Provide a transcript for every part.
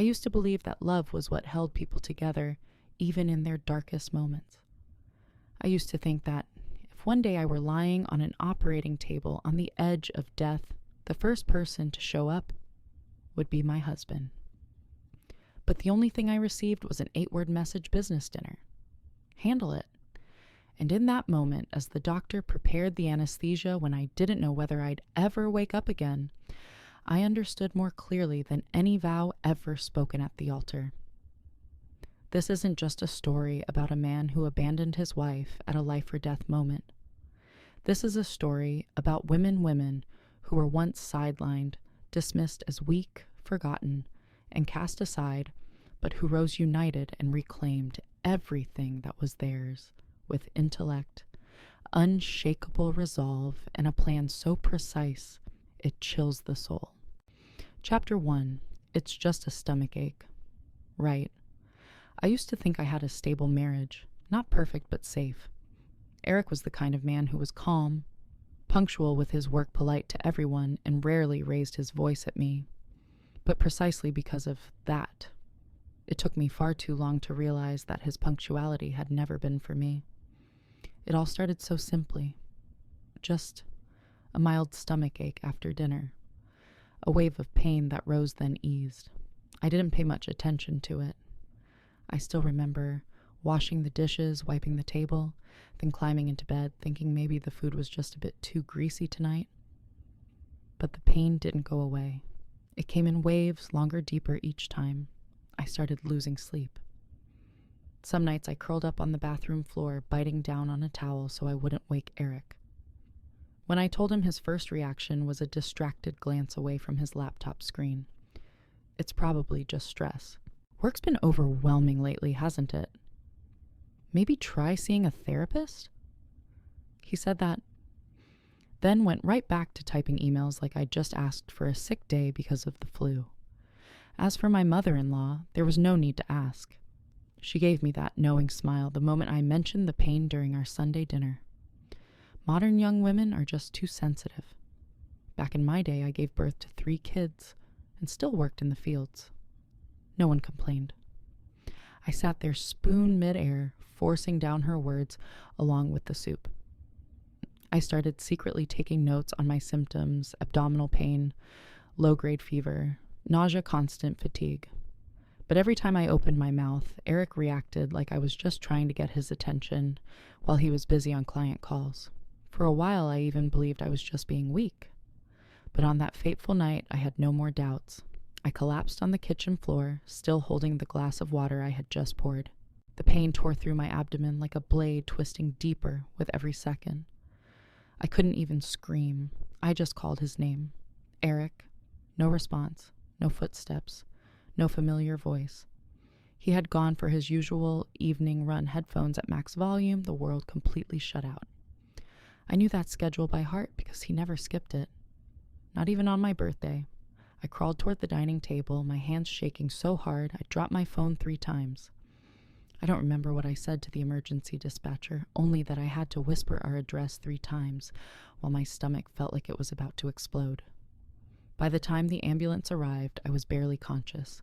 I used to believe that love was what held people together, even in their darkest moments. I used to think that if one day I were lying on an operating table on the edge of death, the first person to show up would be my husband. But the only thing I received was an 8-word message business dinner. Handle it. And in that moment, as the doctor prepared the anesthesia when I didn't know whether I'd ever wake up again, I understood more clearly than any vow ever spoken at the altar. This isn't just a story about a man who abandoned his wife at a life or death moment. This is a story about women who were once sidelined, dismissed as weak, forgotten, and cast aside, but who rose united and reclaimed everything that was theirs with intellect, unshakable resolve, and a plan so precise it chills the soul. Chapter 1. It's just a stomachache. Right. I used to think I had a stable marriage, not perfect but safe. Eric was the kind of man who was calm, punctual with his work, polite to everyone, and rarely raised his voice at me. But precisely because of that, it took me far too long to realize that his punctuality had never been for me. It all started so simply. Just a mild stomachache after dinner. A wave of pain that rose then eased. I didn't pay much attention to it. I still remember washing the dishes, wiping the table, then climbing into bed, thinking maybe the food was just a bit too greasy tonight. But the pain didn't go away. It came in waves, longer, deeper each time. I started losing sleep. Some nights I curled up on the bathroom floor, biting down on a towel so I wouldn't wake Eric. When I told him, his first reaction was a distracted glance away from his laptop screen. It's probably just stress. Work's been overwhelming lately, hasn't it? Maybe try seeing a therapist? He said that, then went right back to typing emails like I'd just asked for a sick day because of the flu. As for my mother-in-law, there was no need to ask. She gave me that knowing smile the moment I mentioned the pain during our Sunday dinner. Modern young women are just too sensitive. Back in my day, I gave birth to 3 kids and still worked in the fields. No one complained. I sat there spoon midair, forcing down her words along with the soup. I started secretly taking notes on my symptoms: abdominal pain, low-grade fever, nausea, constant fatigue. But every time I opened my mouth, Eric reacted like I was just trying to get his attention while he was busy on client calls. For a while, I even believed I was just being weak. But on that fateful night, I had no more doubts. I collapsed on the kitchen floor, still holding the glass of water I had just poured. The pain tore through my abdomen like a blade, twisting deeper with every second. I couldn't even scream. I just called his name. Eric. No response. No footsteps. No familiar voice. He had gone for his usual evening run, headphones at max volume, the world completely shut out. I knew that schedule by heart because he never skipped it. Not even on my birthday. I crawled toward the dining table, my hands shaking so hard I dropped my phone 3 times. I don't remember what I said to the emergency dispatcher, only that I had to whisper our address 3 times while my stomach felt like it was about to explode. By the time the ambulance arrived, I was barely conscious.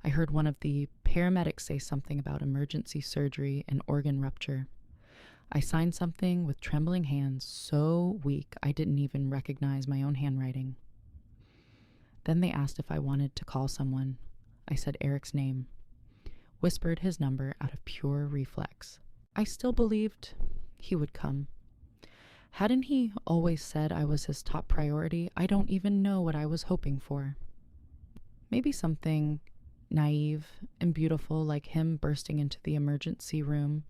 I heard one of the paramedics say something about emergency surgery and organ rupture. I signed something with trembling hands, so weak I didn't even recognize my own handwriting. Then they asked if I wanted to call someone. I said Eric's name, whispered his number out of pure reflex. I still believed he would come. Hadn't he always said I was his top priority? I don't even know what I was hoping for. Maybe something naive and beautiful, like him bursting into the emergency room,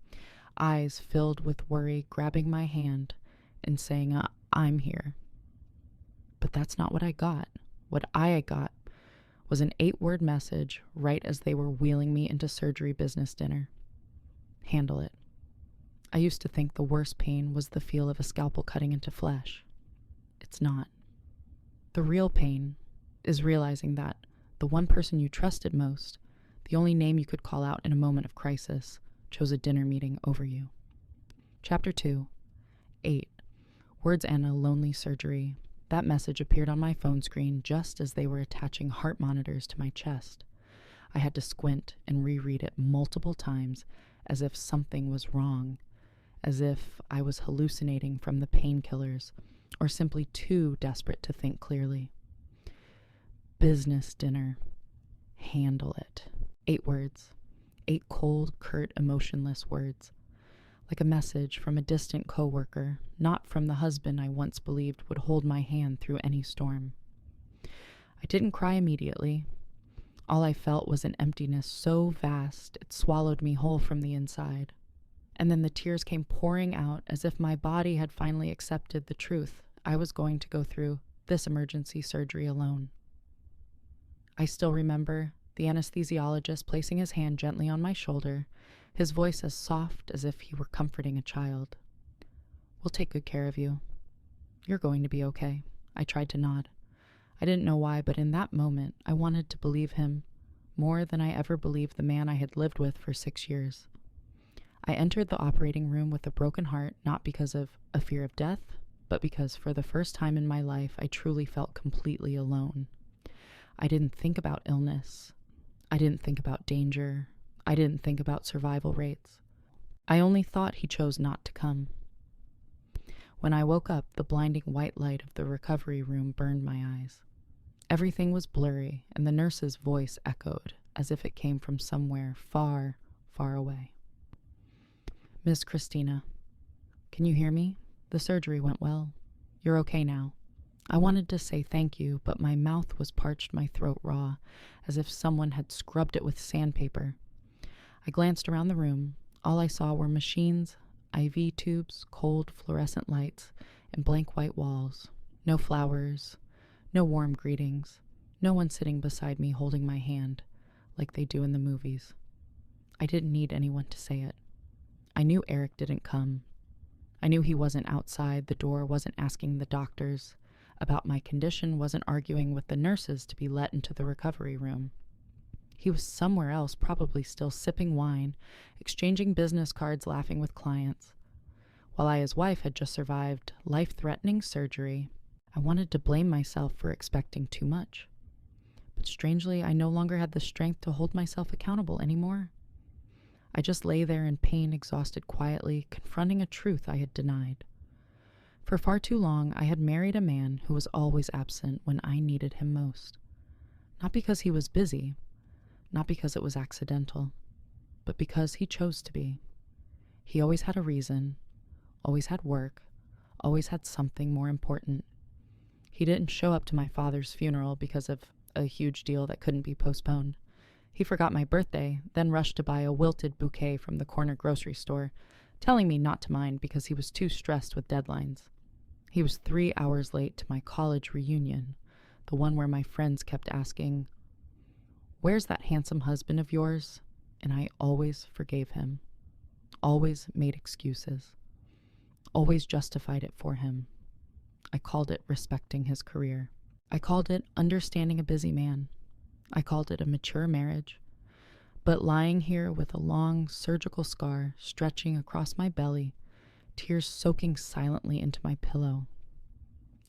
eyes filled with worry, grabbing my hand and saying, I'm here. But that's not what I got. What I got was an 8-word message right as they were wheeling me into surgery business dinner. Handle it. I used to think the worst pain was the feel of a scalpel cutting into flesh. It's not. The real pain is realizing that the one person you trusted most, the only name you could call out in a moment of crisis, chose a dinner meeting over you. Chapter 2. 8. Words and a lonely surgery. That message appeared on my phone screen just as they were attaching heart monitors to my chest. I had to squint and reread it multiple times as if something was wrong, as if I was hallucinating from the painkillers or simply too desperate to think clearly. Business dinner. Handle it. 8 words. 8 cold, curt, emotionless words. Like a message from a distant coworker, not from the husband I once believed would hold my hand through any storm. I didn't cry immediately. All I felt was an emptiness so vast it swallowed me whole from the inside. And then the tears came pouring out as if my body had finally accepted the truth. I was going to go through this emergency surgery alone. I still remember the anesthesiologist placing his hand gently on my shoulder, his voice as soft as if he were comforting a child. "We'll take good care of you. You're going to be okay." I tried to nod. I didn't know why, but in that moment, I wanted to believe him more than I ever believed the man I had lived with for 6 years. I entered the operating room with a broken heart, not because of a fear of death, but because for the first time in my life, I truly felt completely alone. I didn't think about illness. I didn't think about danger. I didn't think about survival rates. I only thought he chose not to come. When I woke up, the blinding white light of the recovery room burned my eyes. Everything was blurry, and the nurse's voice echoed as if it came from somewhere far, far away. "Miss Christina, can you hear me? The surgery went well. You're okay now." I wanted to say thank you, but my mouth was parched, my throat raw, as if someone had scrubbed it with sandpaper. I glanced around the room. All I saw were machines, IV tubes, cold fluorescent lights, and blank white walls. No flowers, no warm greetings, no one sitting beside me holding my hand like they do in the movies. I didn't need anyone to say it. I knew Eric didn't come. I knew he wasn't outside the door, wasn't asking the doctors about my condition, wasn't arguing with the nurses to be let into the recovery room. He was somewhere else, probably still sipping wine, exchanging business cards, laughing with clients. While I, his wife, had just survived life-threatening surgery, I wanted to blame myself for expecting too much. But strangely, I no longer had the strength to hold myself accountable anymore. I just lay there in pain, exhausted quietly, confronting a truth I had denied. For far too long, I had married a man who was always absent when I needed him most. Not because he was busy, not because it was accidental, but because he chose to be. He always had a reason, always had work, always had something more important. He didn't show up to my father's funeral because of a huge deal that couldn't be postponed. He forgot my birthday, then rushed to buy a wilted bouquet from the corner grocery store, telling me not to mind because he was too stressed with deadlines. He was 3 hours late to my college reunion, the one where my friends kept asking, "Where's that handsome husband of yours?" And I always forgave him, always made excuses, always justified it for him. I called it respecting his career. I called it understanding a busy man. I called it a mature marriage. But lying here with a long surgical scar stretching across my belly, tears soaking silently into my pillow,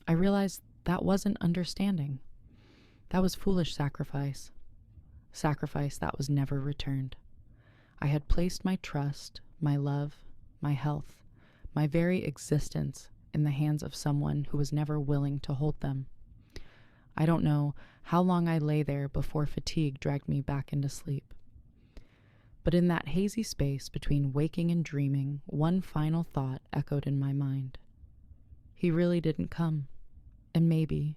I realized that wasn't understanding. That was foolish sacrifice. Sacrifice that was never returned. I had placed my trust, my love, my health, my very existence in the hands of someone who was never willing to hold them. I don't know how long I lay there before fatigue dragged me back into sleep. But in that hazy space between waking and dreaming, one final thought echoed in my mind. He really didn't come, and maybe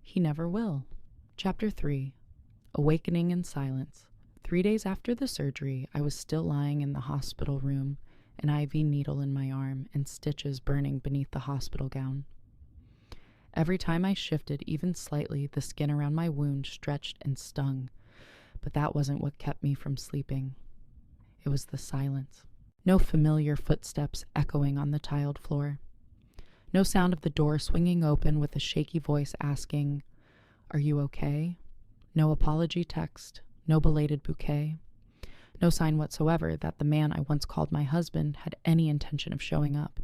he never will. Chapter 3. Awakening in Silence. 3 days after the surgery, I was still lying in the hospital room, an IV needle in my arm and stitches burning beneath the hospital gown. Every time I shifted even slightly, the skin around my wound stretched and stung, but that wasn't what kept me from sleeping. It was the silence. No familiar footsteps echoing on the tiled floor. No sound of the door swinging open with a shaky voice asking, "Are you okay?" No apology text, no belated bouquet. No sign whatsoever that the man I once called my husband had any intention of showing up.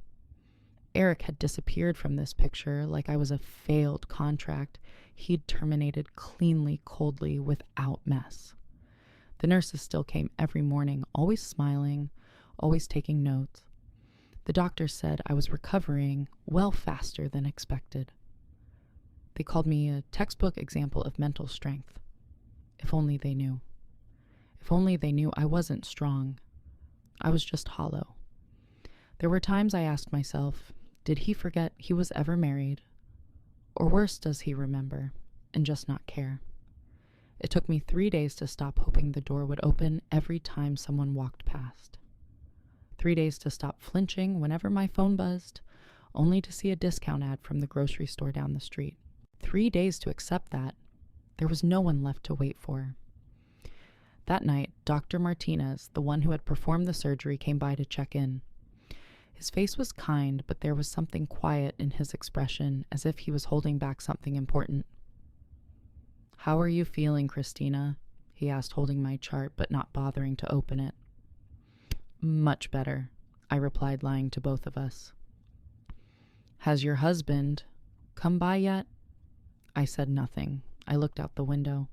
Eric had disappeared from this picture like I was a failed contract he'd terminated cleanly, coldly, without mess. The nurses still came every morning, always smiling, always taking notes. The doctors said I was recovering well faster than expected. They called me a textbook example of mental strength. If only they knew. If only they knew I wasn't strong. I was just hollow. There were times I asked myself, did he forget he was ever married? Or worse, does he remember and just not care? It took me 3 days to stop hoping the door would open every time someone walked past. 3 days to stop flinching whenever my phone buzzed, only to see a discount ad from the grocery store down the street. 3 days to accept that there was no one left to wait for. That night, Dr. Martinez, the one who had performed the surgery, came by to check in. His face was kind, but there was something quiet in his expression, as if he was holding back something important. "How are you feeling, Christina?" he asked, holding my chart, but not bothering to open it. "Much better," I replied, lying to both of us. "Has your husband come by yet?" I said nothing. I looked out the window.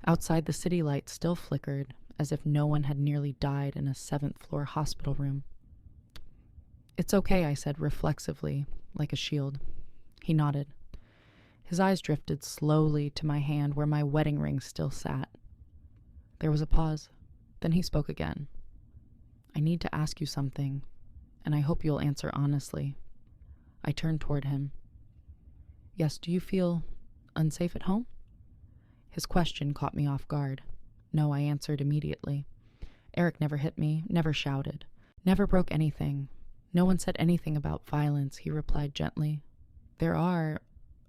Outside, the city lights still flickered, as if no one had nearly died in a 7th-floor hospital room. "It's okay," I said reflexively, like a shield. He nodded. His eyes drifted slowly to my hand where my wedding ring still sat. There was a pause. Then he spoke again. "I need to ask you something, and I hope you'll answer honestly." I turned toward him. "Yes, do you feel unsafe at home?" His question caught me off guard. "No," I answered immediately. "Eric never hit me, never shouted, never broke anything. No one said anything about violence," he replied gently. "There are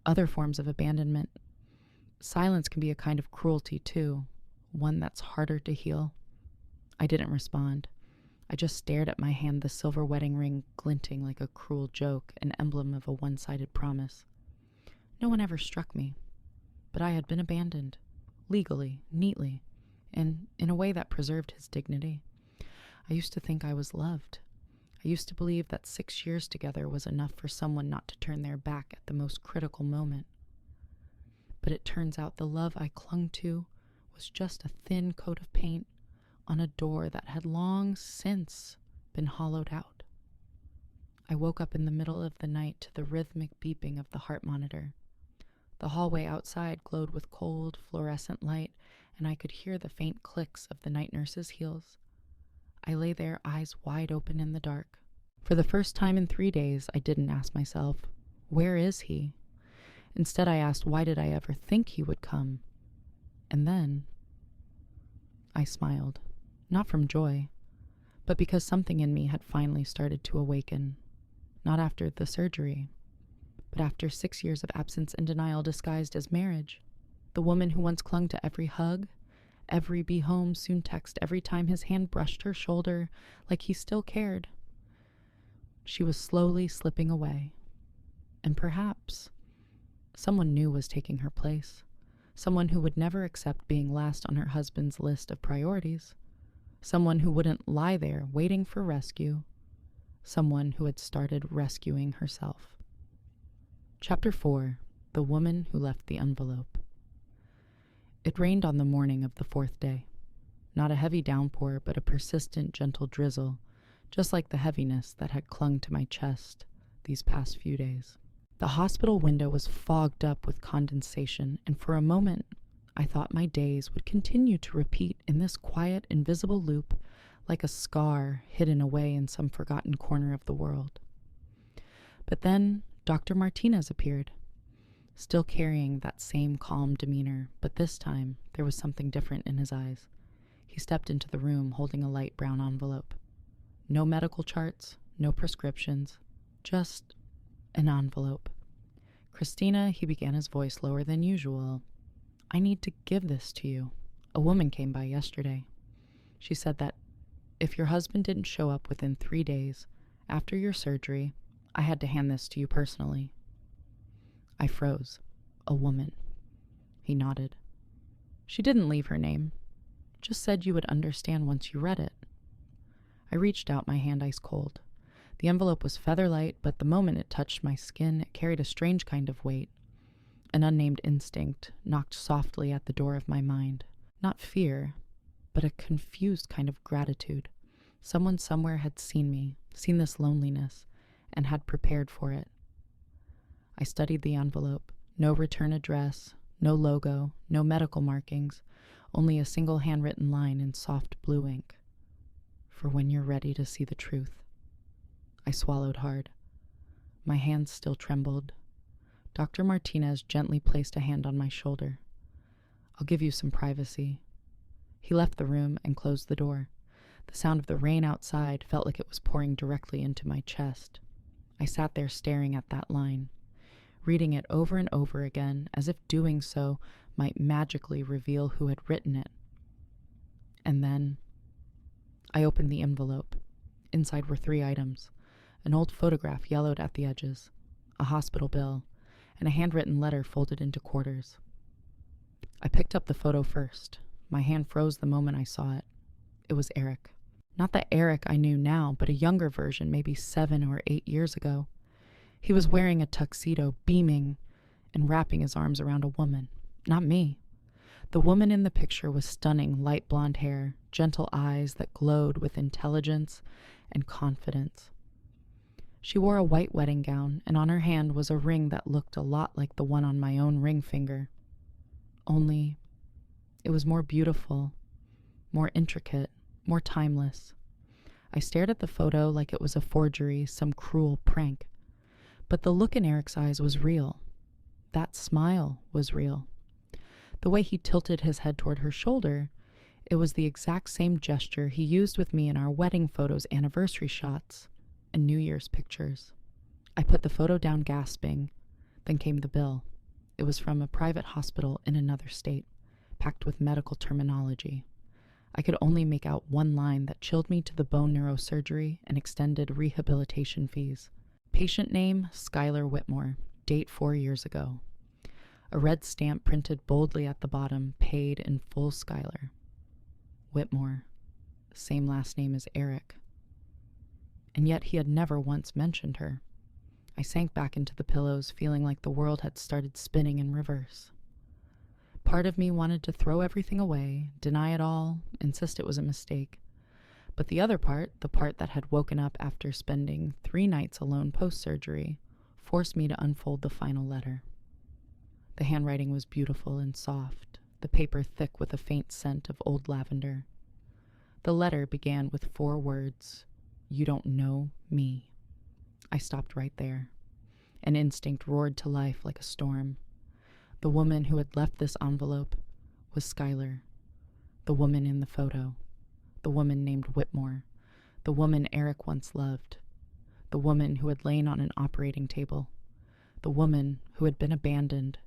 other forms of abandonment. Silence can be a kind of cruelty, too, one that's harder to heal." I didn't respond. I just stared at my hand, the silver wedding ring glinting like a cruel joke, an emblem of a one-sided promise. No one ever struck me, but I had been abandoned, legally, neatly, and in a way that preserved his dignity. I used to think I was loved. I used to believe that 6 years together was enough for someone not to turn their back at the most critical moment. But it turns out the love I clung to was just a thin coat of paint on a door that had long since been hollowed out. I woke up in the middle of the night to the rhythmic beeping of the heart monitor. The hallway outside glowed with cold, fluorescent light, and I could hear the faint clicks of the night nurse's heels. I lay there, eyes wide open in the dark. For the first time in 3 days, I didn't ask myself, "Where is he?" Instead, I asked, why did I ever think he would come? And then I smiled, not from joy, but because something in me had finally started to awaken. Not after the surgery, but after 6 years of absence and denial disguised as marriage. The woman who once clung to every hug, every "be home soon" text, every time his hand brushed her shoulder, like he still cared. She was slowly slipping away. And perhaps someone new was taking her place. Someone who would never accept being last on her husband's list of priorities. Someone who wouldn't lie there waiting for rescue. Someone who had started rescuing herself. Chapter 4. The Woman Who Left the Envelope. It rained on the morning of the 4th day. Not a heavy downpour, but a persistent, gentle drizzle, just like the heaviness that had clung to my chest these past few days. The hospital window was fogged up with condensation, and for a moment I thought my days would continue to repeat in this quiet, invisible loop like a scar hidden away in some forgotten corner of the world. But then Dr. Martinez appeared, still carrying that same calm demeanor, but this time there was something different in his eyes. He stepped into the room holding a light brown envelope. No medical charts, no prescriptions, just an envelope. "Christina," he began, his voice lower than usual, "I need to give this to you. A woman came by yesterday. She said that if your husband didn't show up within 3 days after your surgery, I had to hand this to you personally." I froze. "A woman." He nodded. "She didn't leave her name. Just said you would understand once you read it." I reached out, my hand ice cold. The envelope was feather-light, but the moment it touched my skin, it carried a strange kind of weight. An unnamed instinct knocked softly at the door of my mind. Not fear, but a confused kind of gratitude. Someone somewhere had seen me, seen this loneliness, and had prepared for it. I studied the envelope. No return address, no logo, no medical markings, only a single handwritten line in soft blue ink. For when you're ready to see the truth. I swallowed hard. My hands still trembled. Dr. Martinez gently placed a hand on my shoulder. I'll give you some privacy. He left the room and closed the door. The sound of the rain outside felt like it was pouring directly into my chest. I sat there staring at that line, reading it over and over again, as if doing so might magically reveal who had written it. And then I opened the envelope. Inside were 3 items: an old photograph yellowed at the edges, a hospital bill, and a handwritten letter folded into quarters. I picked up the photo first. My hand froze the moment I saw it. It was Eric. Not the Eric I knew now, but a younger version, maybe 7 or 8 years ago. He was wearing a tuxedo, beaming, and wrapping his arms around a woman. Not me. The woman in the picture was stunning, light blonde hair, gentle eyes that glowed with intelligence and confidence. She wore a white wedding gown, and on her hand was a ring that looked a lot like the one on my own ring finger. Only, it was more beautiful, more intricate, more timeless. I stared at the photo like it was a forgery, some cruel prank. But the look in Eric's eyes was real. That smile was real. The way he tilted his head toward her shoulder, it was the exact same gesture he used with me in our wedding photos, anniversary shots, and New Year's pictures. I put the photo down gasping. Then came the bill. It was from a private hospital in another state, packed with medical terminology. I could only make out one line that chilled me to the bone: neurosurgery and extended rehabilitation fees. Patient name, Skyler Whitmore. Date 4 years ago. A red stamp printed boldly at the bottom, paid in full Skyler. Whitmore. Same last name as Eric. And yet he had never once mentioned her. I sank back into the pillows, feeling like the world had started spinning in reverse. Part of me wanted to throw everything away, deny it all, insist it was a mistake. But the other part, the part that had woken up after spending 3 nights alone post-surgery, forced me to unfold the final letter. The handwriting was beautiful and soft, the paper thick with a faint scent of old lavender. The letter began with 4 words: "You don't know me." I stopped right there. An instinct roared to life like a storm. The woman who had left this envelope was Skyler, the woman in the photo. The woman named Whitmore, the woman Eric once loved, the woman who had lain on an operating table, the woman who had been abandoned,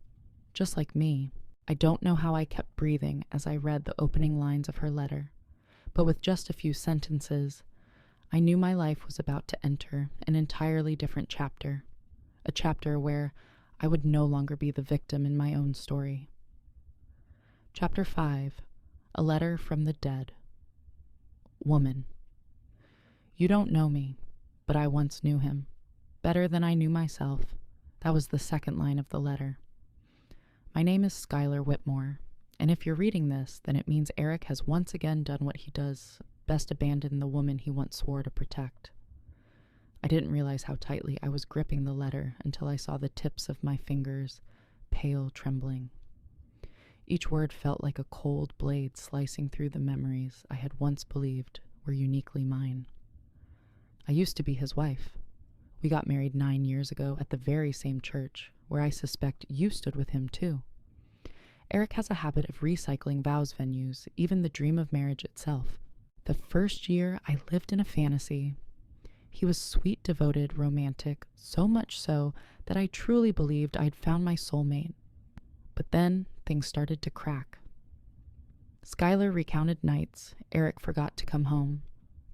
just like me. I don't know how I kept breathing as I read the opening lines of her letter, but with just a few sentences, I knew my life was about to enter an entirely different chapter, a chapter where I would no longer be the victim in my own story. Chapter 5, A Letter from the Dead. Woman. You don't know me, but I once knew him. Better than I knew myself. That was the second line of the letter. My name is Skyler Whitmore, and if you're reading this, then it means Eric has once again done what he does, best abandon the woman he once swore to protect. I didn't realize how tightly I was gripping the letter until I saw the tips of my fingers, pale, trembling. Each word felt like a cold blade slicing through the memories I had once believed were uniquely mine. I used to be his wife. We got married 9 years ago at the very same church, where I suspect you stood with him too. Eric has a habit of recycling vows venues, even the dream of marriage itself. The first year I lived in a fantasy. He was sweet, devoted, romantic, so much so that I truly believed I'd found my soulmate. But then things started to crack. Skyler recounted nights Eric forgot to come home,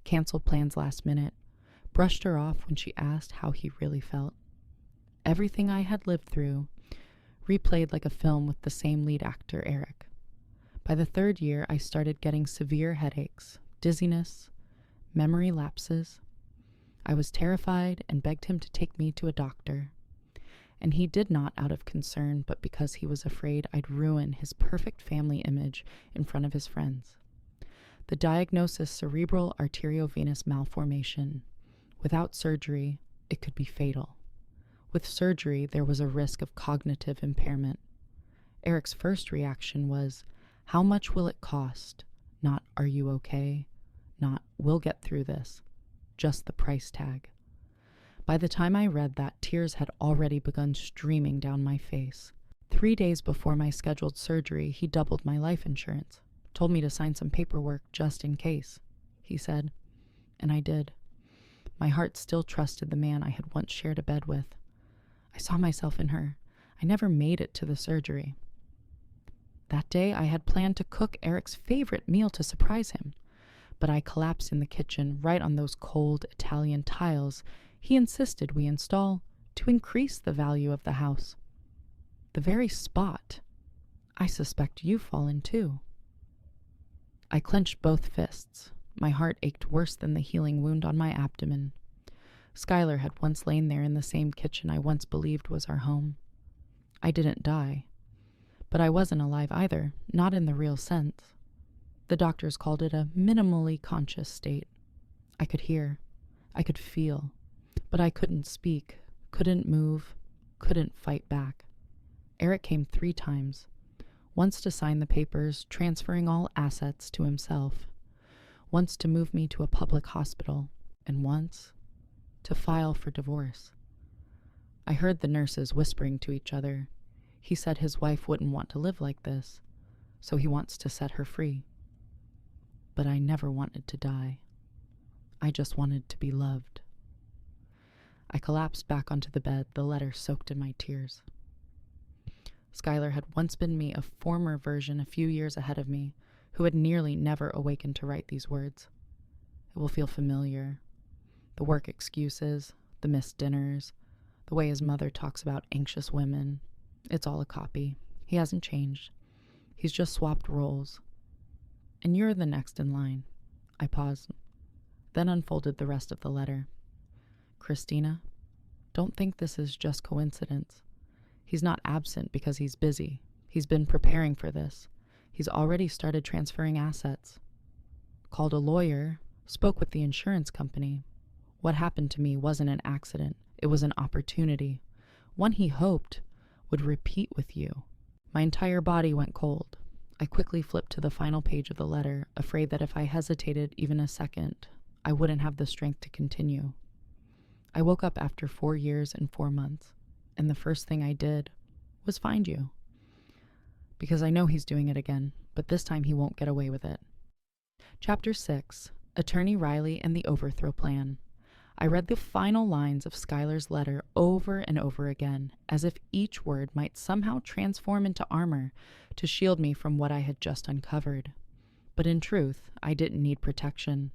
canceled plans last minute, brushed her off when she asked how he really felt. Everything I had lived through, replayed like a film with the same lead actor, Eric. By the 3rd year, I started getting severe headaches, dizziness, memory lapses. I was terrified and begged him to take me to a doctor. And he did not out of concern, but because he was afraid I'd ruin his perfect family image in front of his friends. The diagnosis: cerebral arteriovenous malformation. Without surgery, it could be fatal. With surgery, there was a risk of cognitive impairment. Eric's first reaction was, "How much will it cost?" Not, "Are you okay?" Not, "We'll get through this." Just the price tag. By the time I read that, tears had already begun streaming down my face. 3 days before my scheduled surgery, he doubled my life insurance. Told me to sign some paperwork just in case, he said. And I did. My heart still trusted the man I had once shared a bed with. I saw myself in her. I never made it to the surgery. That day, I had planned to cook Eric's favorite meal to surprise him, but I collapsed in the kitchen right on those cold Italian tiles he insisted we install to increase the value of the house. The very spot I suspect you've fallen too. I clenched both fists. My heart ached worse than the healing wound on my abdomen. Skyler had once lain there in the same kitchen I once believed was our home. I didn't die, but I wasn't alive either, not in the real sense. The doctors called it a minimally conscious state. I could hear, I could feel, but I couldn't speak, couldn't move, couldn't fight back. Eric came 3 times, once to sign the papers transferring all assets to himself, once to move me to a public hospital, and once to file for divorce. I heard the nurses whispering to each other. He said his wife wouldn't want to live like this, so he wants to set her free. But I never wanted to die. I just wanted to be loved. I collapsed back onto the bed, the letter soaked in my tears. Skyler had once been me, a former version a few years ahead of me, who had nearly never awakened to write these words. It will feel familiar. The work excuses, the missed dinners, the way his mother talks about anxious women. It's all a copy. He hasn't changed. He's just swapped roles. And you're the next in line. I paused, then unfolded the rest of the letter. Christina, don't think this is just coincidence. He's not absent because he's busy. He's been preparing for this. He's already started transferring assets. Called a lawyer, spoke with the insurance company. What happened to me wasn't an accident. It was an opportunity. One he hoped would repeat with you. My entire body went cold. I quickly flipped to the final page of the letter, afraid that if I hesitated even a second, I wouldn't have the strength to continue. I woke up after 4 years and 4 months, and the first thing I did was find you. Because I know he's doing it again, but this time he won't get away with it. Chapter 6, Attorney Riley and the Overthrow Plan. I read the final lines of Skyler's letter over and over again, as if each word might somehow transform into armor to shield me from what I had just uncovered. But in truth, I didn't need protection.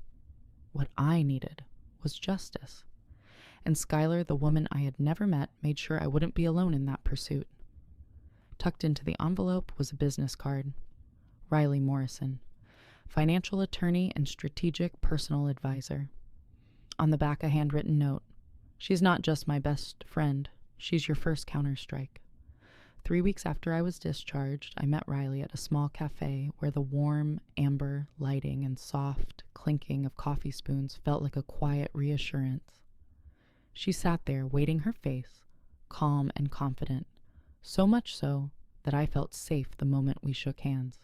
What I needed was justice. And Skyler, the woman I had never met, made sure I wouldn't be alone in that pursuit. Tucked into the envelope was a business card. Riley Morrison, financial attorney and strategic personal advisor. On the back, a handwritten note. She's not just my best friend. She's your first counterstrike. 3 weeks after I was discharged, I met Riley at a small cafe where the warm, amber lighting and soft clinking of coffee spoons felt like a quiet reassurance. She sat there, waiting her face, calm and confident, so much so that I felt safe the moment we shook hands.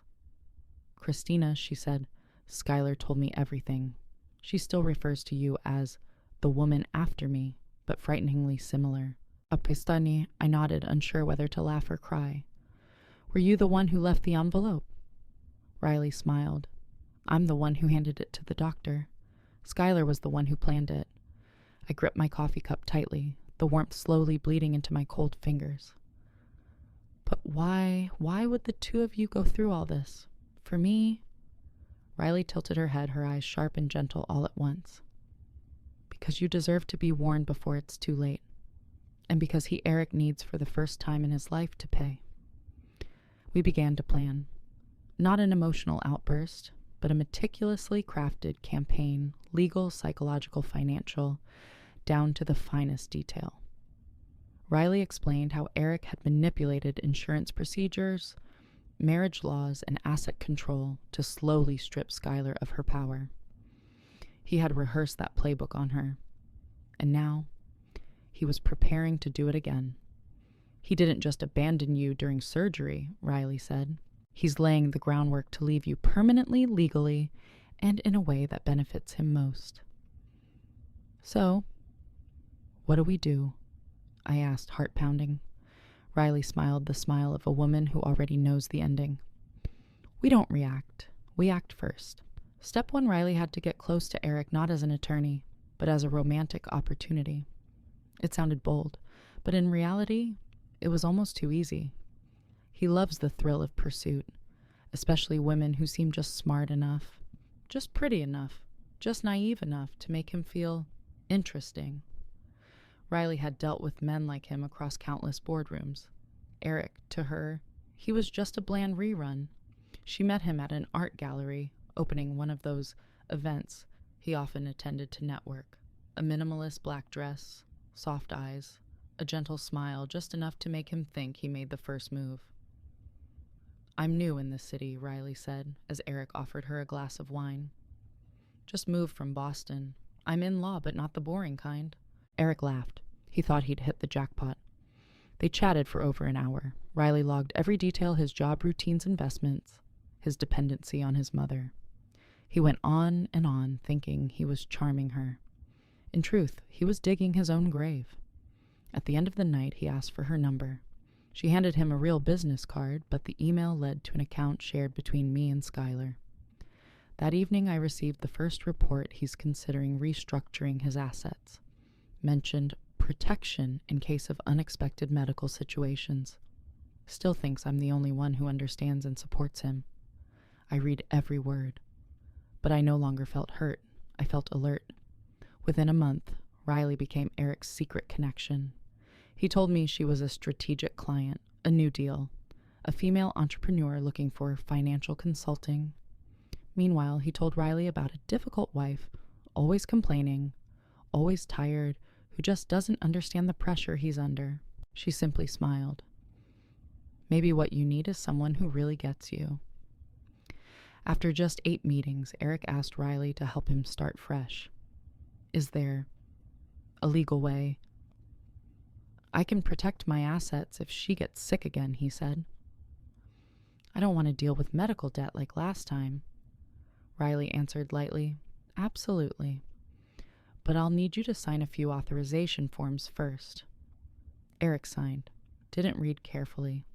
Christina, she said, Skyler told me everything. She still refers to you as the woman after me, but frighteningly similar. Apestani, I nodded, unsure whether to laugh or cry. Were you the one who left the envelope? Riley smiled. I'm the one who handed it to the doctor. Skyler was the one who planned it. I gripped my coffee cup tightly, the warmth slowly bleeding into my cold fingers. But why would the two of you go through all this? For me? Riley tilted her head, her eyes sharp and gentle all at once. Because you deserve to be warned before it's too late. And because Eric needs for the first time in his life to pay. We began to plan. Not an emotional outburst, but a meticulously crafted campaign, legal, psychological, financial, down to the finest detail. Riley explained how Eric had manipulated insurance procedures, marriage laws and asset control to slowly strip Skyler of her power. He had rehearsed that playbook on her, and now he was preparing to do it again. He didn't just abandon you during surgery, Riley said. He's laying the groundwork to leave you permanently, legally, and in a way that benefits him most. So, what do we do? I asked, heart pounding. Riley smiled the smile of a woman who already knows the ending. We don't react. We act first. Step one, Riley had to get close to Eric not as an attorney, but as a romantic opportunity. It sounded bold, but in reality, it was almost too easy. He loves the thrill of pursuit, especially women who seem just smart enough, just pretty enough, just naive enough to make him feel interesting. Riley had dealt with men like him across countless boardrooms. Eric, to her, he was just a bland rerun. She met him at an art gallery, opening one of those events he often attended to network. A minimalist black dress, soft eyes, a gentle smile, just enough to make him think he made the first move. I'm new in this city, Riley said, as Eric offered her a glass of wine. Just moved from Boston. I'm in law, but not the boring kind. Eric laughed. He thought he'd hit the jackpot. They chatted for over an hour. Riley logged every detail: his job routines, investments, his dependency on his mother. He went on and on, thinking he was charming her. In truth, he was digging his own grave. At the end of the night, he asked for her number. She handed him a real business card, but the email led to an account shared between me and Skyler. That evening, I received the first report he's considering restructuring his assets. Mentioned protection in case of unexpected medical situations. Still thinks I'm the only one who understands and supports him. I read every word. But I no longer felt hurt. I felt alert. Within a month, Riley became Eric's secret connection. He told me she was a strategic client, a new deal, a female entrepreneur looking for financial consulting. Meanwhile, he told Riley about a difficult wife, always complaining, always tired, who just doesn't understand the pressure he's under. She simply smiled. Maybe what you need is someone who really gets you. After just 8 meetings, Eric asked Riley to help him start fresh. Is there a legal way? I can protect my assets if she gets sick again, he said. I don't want to deal with medical debt like last time. Riley answered lightly, Absolutely. But I'll need you to sign a few authorization forms first. Eric signed, didn't read carefully,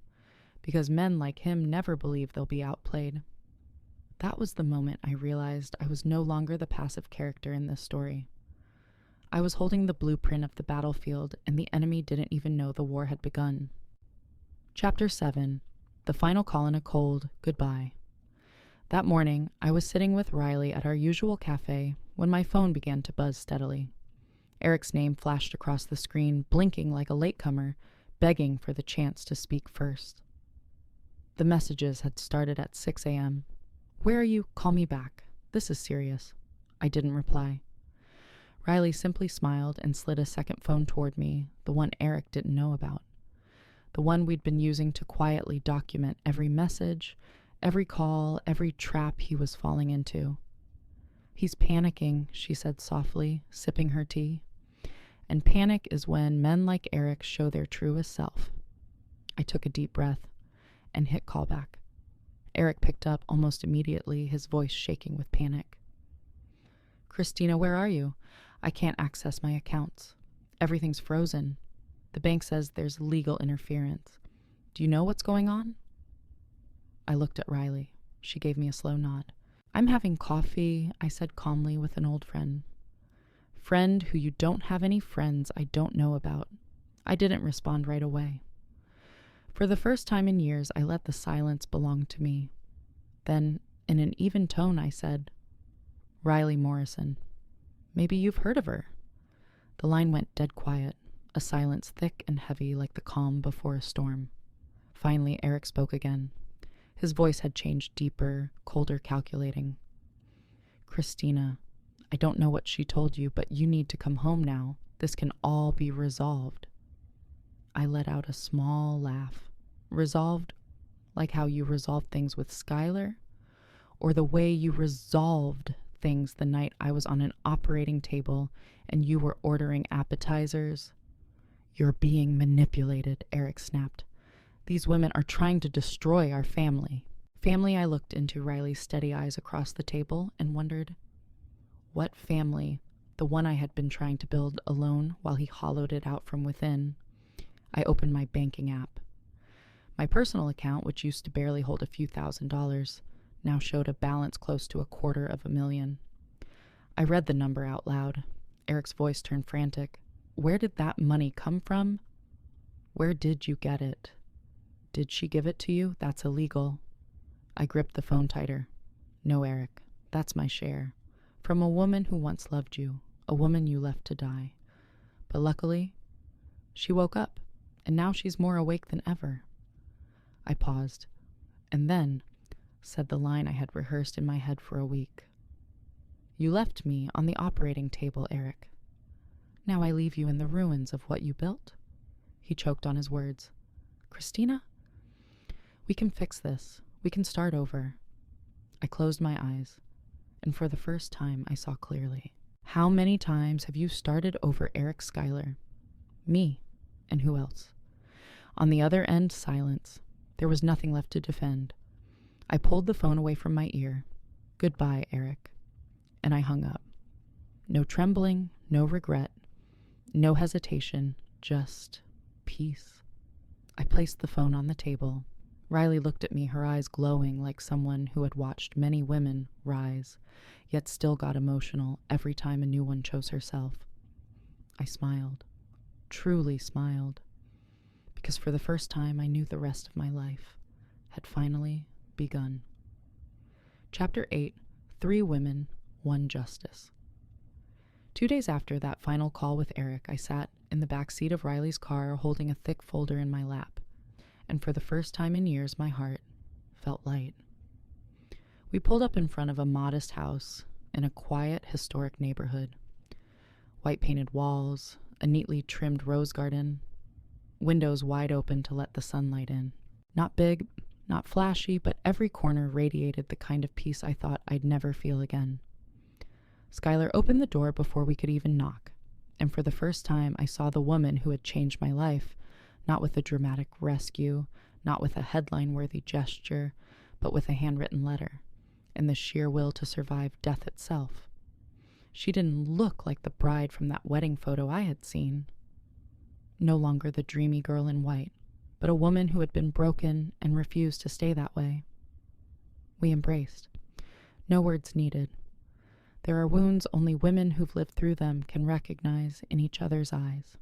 because men like him never believe they'll be outplayed. That was the moment I realized I was no longer the passive character in this story. I was holding the blueprint of the battlefield, and the enemy didn't even know the war had begun. Chapter 7. The Final Call in a Cold Goodbye. That morning, I was sitting with Riley at our usual cafe when my phone began to buzz steadily. Eric's name flashed across the screen, blinking like a latecomer, begging for the chance to speak first. The messages had started at 6 a.m. Where are you? Call me back. This is serious. I didn't reply. Riley simply smiled and slid a second phone toward me, the one Eric didn't know about. The one we'd been using to quietly document every message, every call, every trap he was falling into. He's panicking, she said softly, sipping her tea. And panic is when men like Eric show their truest self. I took a deep breath and hit callback. Eric picked up almost immediately, his voice shaking with panic. Christina, where are you? I can't access my accounts. Everything's frozen. The bank says there's legal interference. Do you know what's going on? I looked at Riley. She gave me a slow nod. I'm having coffee, I said calmly, with an old friend. Friend who you don't have any friends I don't know about. I didn't respond right away. For the first time in years, I let the silence belong to me. Then, in an even tone, I said, Riley Morrison. Maybe you've heard of her. The line went dead quiet, a silence thick and heavy like the calm before a storm. Finally, Eric spoke again. His voice had changed deeper, colder, calculating. Christina, I don't know what she told you, but you need to come home now. This can all be resolved. I let out a small laugh. Resolved like how you resolved things with Skyler, or the way you resolved things the night I was on an operating table and you were ordering appetizers. You're being manipulated, Eric snapped. These women are trying to destroy our family. Family, I looked into Riley's steady eyes across the table and wondered, what family? The one I had been trying to build alone while he hollowed it out from within. I opened my banking app. My personal account, which used to barely hold a few $1,000s, now showed a balance close to $250,000. I read the number out loud. Eric's voice turned frantic. Where did that money come from? Where did you get it? Did she give it to you? That's illegal. I gripped the phone tighter. No, Eric, that's my share. From a woman who once loved you, a woman you left to die. But luckily, she woke up, and now she's more awake than ever. I paused, and then said the line I had rehearsed in my head for a week. You left me on the operating table, Eric. Now I leave you in the ruins of what you built. He choked on his words. Christina, we can fix this. We can start over. I closed my eyes, and for the first time I saw clearly. How many times have you started over, Eric Skyler? Me, and who else? On the other end, silence. There was nothing left to defend. I pulled the phone away from my ear. Goodbye, Eric. And I hung up. No trembling, no regret, no hesitation, just peace. I placed the phone on the table. Riley looked at me, her eyes glowing like someone who had watched many women rise, yet still got emotional every time a new one chose herself. I smiled, truly smiled, because for the first time I knew the rest of my life had finally begun. Chapter 8, 3 Women, 1 Justice. 2 days after that final call with Eric, I sat in the back seat of Riley's car holding a thick folder in my lap, and for the first time in years my heart felt light. We pulled up in front of a modest house in a quiet, historic neighborhood. White-painted walls, a neatly trimmed rose garden, windows wide open to let the sunlight in. Not big, not flashy, but every corner radiated the kind of peace I thought I'd never feel again. Skyler opened the door before we could even knock, and for the first time I saw the woman who had changed my life, not with a dramatic rescue, not with a headline-worthy gesture, but with a handwritten letter, and the sheer will to survive death itself. She didn't look like the bride from that wedding photo I had seen. No longer the dreamy girl in white, but a woman who had been broken and refused to stay that way. We embraced. No words needed. There are wounds only women who've lived through them can recognize in each other's eyes.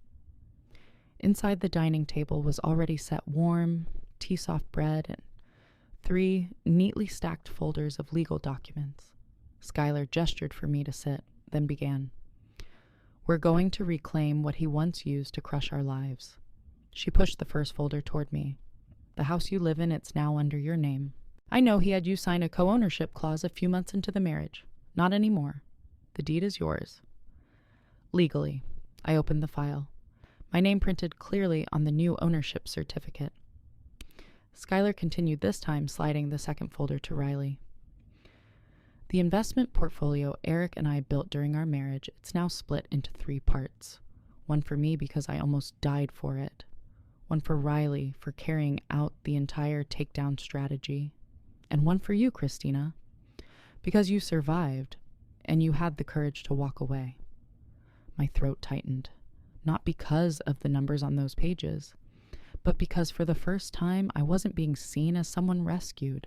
Inside the dining table was already set warm, tea-soft bread and 3 neatly stacked folders of legal documents. Skyler gestured for me to sit, then began. We're going to reclaim what he once used to crush our lives. She pushed the first folder toward me. The house you live in, it's now under your name. I know he had you sign a co-ownership clause a few months into the marriage. Not anymore. The deed is yours. Legally. I opened the file. My name printed clearly on the new ownership certificate. Skyler continued, this time sliding the second folder to Riley. The investment portfolio Eric and I built during our marriage, it's now split into 3 parts. One for me because I almost died for it. One for Riley for carrying out the entire takedown strategy. And one for you, Christina, because you survived and you had the courage to walk away. My throat tightened, not because of the numbers on those pages, but because for the first time I wasn't being seen as someone rescued.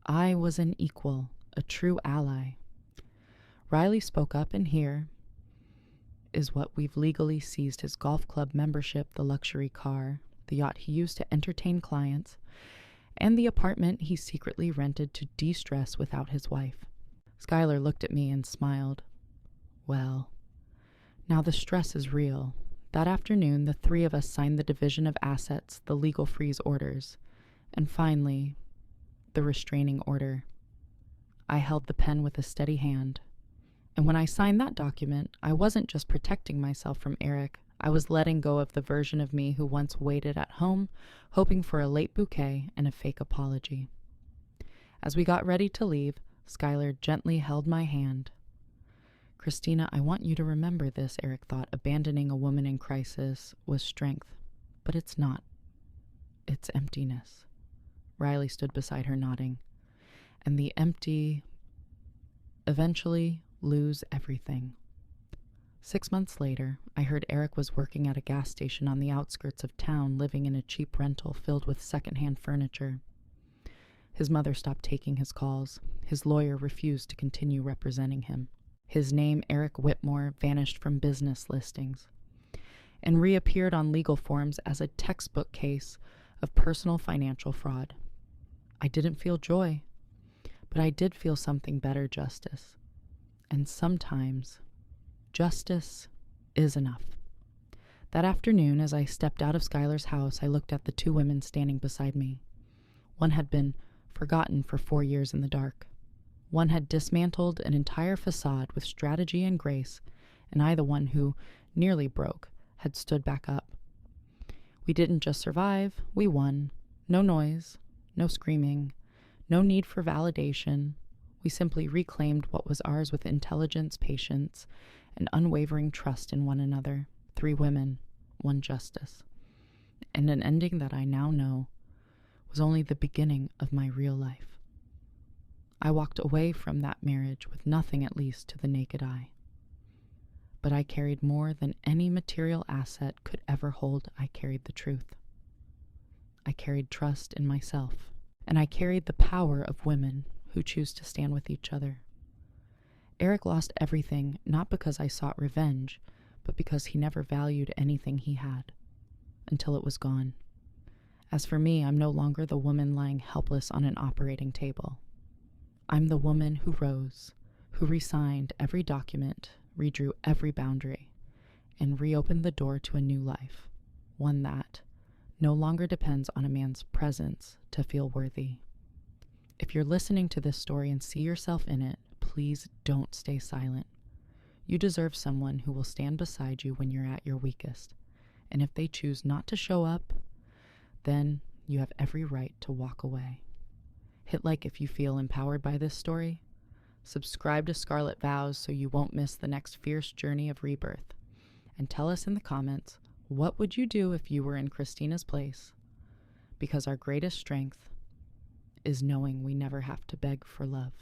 I was an equal, a true ally. Riley spoke up, and here is what we've legally seized: his golf club membership, the luxury car, the yacht he used to entertain clients, and the apartment he secretly rented to de-stress without his wife. Skyler looked at me and smiled. Well, now the stress is real. That afternoon, the 3 of us signed the division of assets, the legal freeze orders, and finally, the restraining order. I held the pen with a steady hand, and when I signed that document, I wasn't just protecting myself from Eric, I was letting go of the version of me who once waited at home, hoping for a late bouquet and a fake apology. As we got ready to leave, Skyler gently held my hand. Christina, I want you to remember this, Eric thought. Abandoning a woman in crisis was strength, but it's not. It's emptiness. Riley stood beside her, nodding. And the empty eventually lose everything. 6 months later, I heard Eric was working at a gas station on the outskirts of town, living in a cheap rental filled with secondhand furniture. His mother stopped taking his calls. His lawyer refused to continue representing him. His name, Eric Whitmore, vanished from business listings and reappeared on legal forms as a textbook case of personal financial fraud. I didn't feel joy, but I did feel something better, justice. And sometimes justice is enough. That afternoon, as I stepped out of Skyler's house, I looked at the two women standing beside me. One had been forgotten for 4 years in the dark. One had dismantled an entire facade with strategy and grace, and I, the one who nearly broke, had stood back up. We didn't just survive, we won. No noise, no screaming, no need for validation. We simply reclaimed what was ours with intelligence, patience, and unwavering trust in one another. 3 women, 1 justice. And an ending that I now know was only the beginning of my real life. I walked away from that marriage with nothing, at least to the naked eye. But I carried more than any material asset could ever hold. I carried the truth. I carried trust in myself. And I carried the power of women who choose to stand with each other. Eric lost everything, not because I sought revenge, but because he never valued anything he had, until it was gone. As for me, I'm no longer the woman lying helpless on an operating table. I'm the woman who rose, who re-signed every document, redrew every boundary, and reopened the door to a new life, one that no longer depends on a man's presence to feel worthy. If you're listening to this story and see yourself in it, please don't stay silent. You deserve someone who will stand beside you when you're at your weakest, and if they choose not to show up, then you have every right to walk away. Hit like if you feel empowered by this story. Subscribe to Scarlet Vows so you won't miss the next fierce journey of rebirth. And tell us in the comments, what would you do if you were in Christina's place? Because our greatest strength is knowing we never have to beg for love.